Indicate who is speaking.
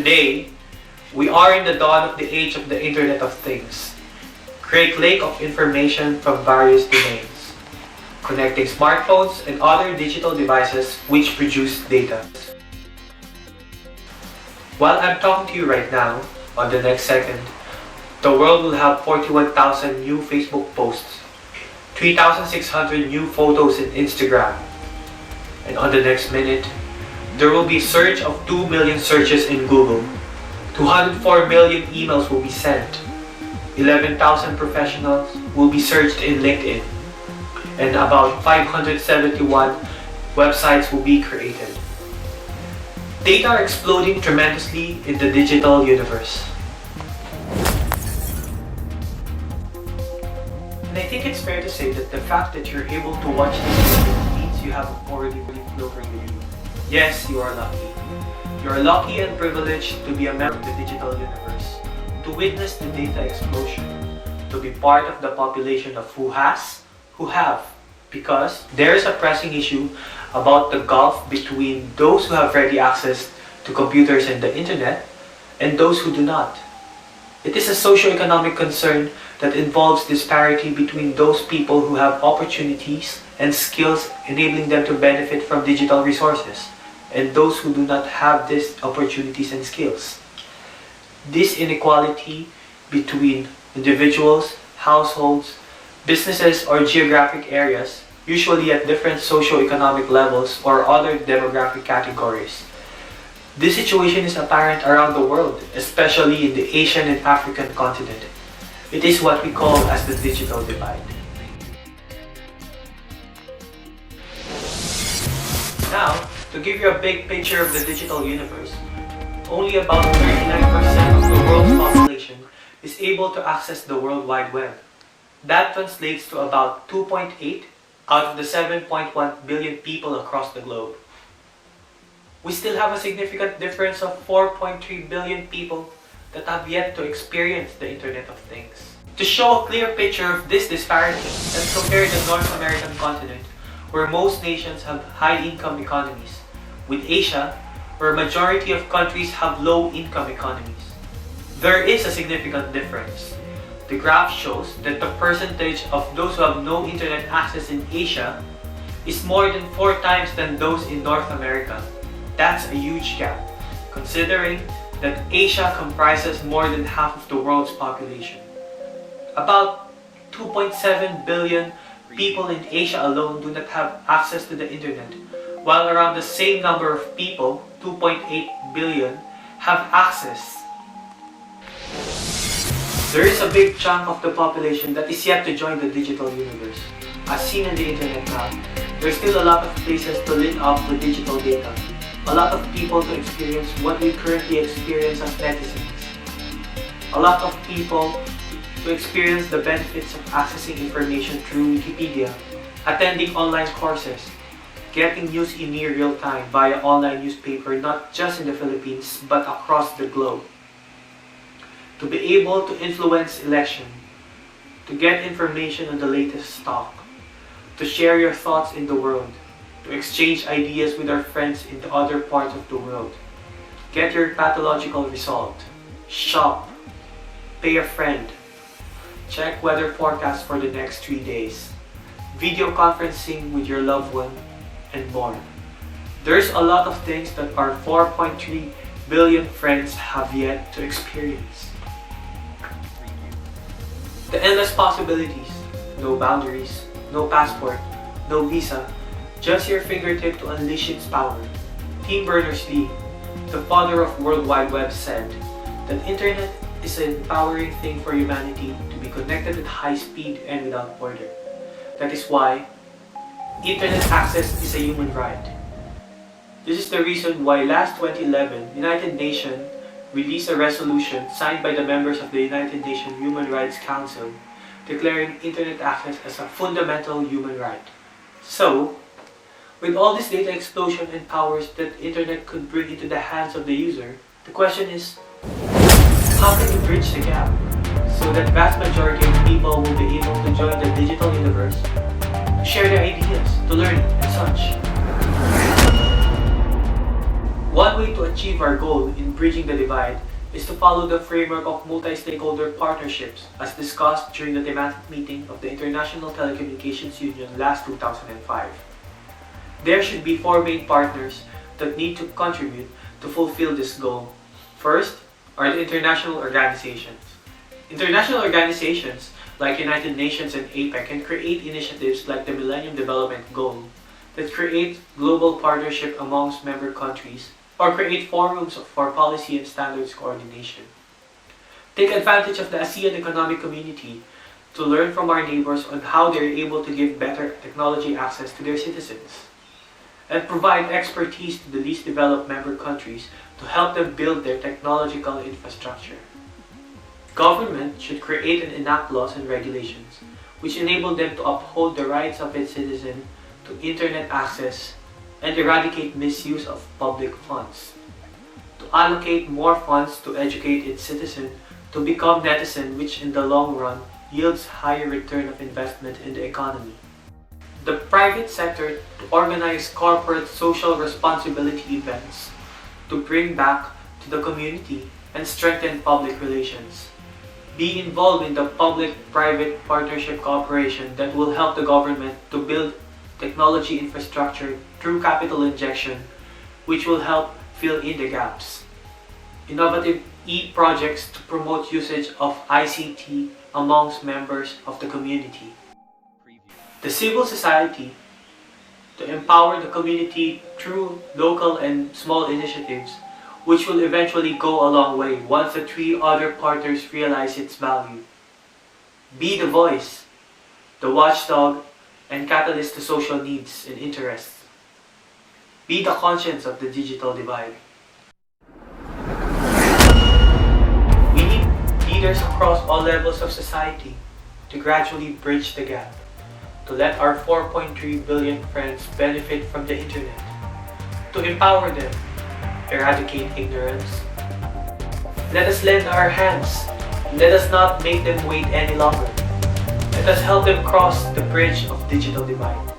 Speaker 1: Today, we are in the dawn of the age of the Internet of Things. Great lake of information from various domains, connecting smartphones and other digital devices which produce data. While I'm talking to you right now, on the next second, the world will have 41,000 new Facebook posts, 3,600 new photos in Instagram, and on the next minute, there will be a surge of 2 million searches in Google, 204 million emails will be sent, 11,000 professionals will be searched in LinkedIn, and about 571 websites will be created. Data are exploding tremendously in the digital universe. And I think it's fair to say that the fact that you're able to watch this video means you have already flow for you. Yes, you are lucky. You are lucky and privileged to be a member of the digital universe, to witness the data explosion, to be part of the population of who have, because there is a pressing issue about the gulf between those who have ready access to computers and the internet and those who do not. It is a socio-economic concern that involves disparity between those people who have opportunities and skills enabling them to benefit from digital resources, and those who do not have these opportunities and skills. This inequality between individuals, households, businesses, or geographic areas, usually at different socio-economic levels or other demographic categories. This situation is apparent around the world, especially in the Asian and African continent. It is what we call as the digital divide. Now, to give you a big picture of the digital universe, only about 39% of the world's population is able to access the World Wide Web. That translates to about 2.8 out of the 7.1 billion people across the globe. We still have a significant difference of 4.3 billion people that have yet to experience the Internet of Things. To show a clear picture of this disparity, let's compare the North American continent, where most nations have high-income economies, with Asia, where a majority of countries have low-income economies. There is a significant difference. The graph shows that the percentage of those who have no internet access in Asia is more than 4 times than those in North America. That's a huge gap, considering that Asia comprises more than half of the world's population. About 2.7 billion people in Asia alone do not have access to the internet, while around the same number of people, 2.8 billion, have access. There is a big chunk of the population that is yet to join the digital universe. As seen in the internet now, there are still a lot of places to link up with digital data, a lot of people to experience what we currently experience as netizens, a lot of people to experience the benefits of accessing information through Wikipedia, attending online courses, getting news in near real time via online newspaper not just in the Philippines but across the globe, to be able to influence election, to get information on the latest stock, to share your thoughts in the world, to exchange ideas with our friends in the other parts of the world, get your pathological result, shop, pay a friend, check weather forecast for the next 3 days, video conferencing with your loved one, and more. There's a lot of things that our 4.3 billion friends have yet to experience. The endless possibilities, no boundaries, no passport, no visa, just your fingertip to unleash its power. Tim Berners-Lee, the father of World Wide Web, said that internet is an empowering thing for humanity to be connected at high speed and without border. That is why internet access is a human right. This is the reason why last 2011, United Nations released a resolution signed by the members of the United Nations Human Rights Council declaring internet access as a fundamental human right. So, with all this data explosion and powers that internet could bring into the hands of the user, the question is, how can we bridge the gap so that vast majority of people will be able to join the digital universe, to share their ideas, to learn and such? One way to achieve our goal in bridging the divide is to follow the framework of multi-stakeholder partnerships as discussed during the thematic meeting of the International Telecommunications Union last 2005. There should be four main partners that need to contribute to fulfill this goal. First are the international organizations. International organizations like United Nations and APEC can create initiatives like the Millennium Development Goal that create global partnership amongst member countries or create forums for policy and standards coordination. Take advantage of the ASEAN Economic Community to learn from our neighbors on how they are able to give better technology access to their citizens, and provide expertise to the least developed member countries to help them build their technological infrastructure. Government should create and enact laws and regulations which enable them to uphold the rights of its citizens to internet access and eradicate misuse of public funds, to allocate more funds to educate its citizens to become netizens, which in the long run yields higher return of investment in the economy. The private sector to organize corporate social responsibility events to bring back to the community and strengthen public relations. Be involved in the public-private partnership cooperation that will help the government to build technology infrastructure through capital injection, which will help fill in the gaps. Innovative e-projects to promote usage of ICT amongst members of the community. The civil society to empower the community through local and small initiatives, which will eventually go a long way once the three other partners realize its value. Be the voice, the watchdog, and catalyst to social needs and interests. Be the conscience of the digital divide. We need leaders across all levels of society to gradually bridge the gap, to let our 4.3 billion friends benefit from the internet, to empower them, eradicate ignorance. Let us lend our hands. Let us not make them wait any longer. Let us help them cross the bridge of digital divide.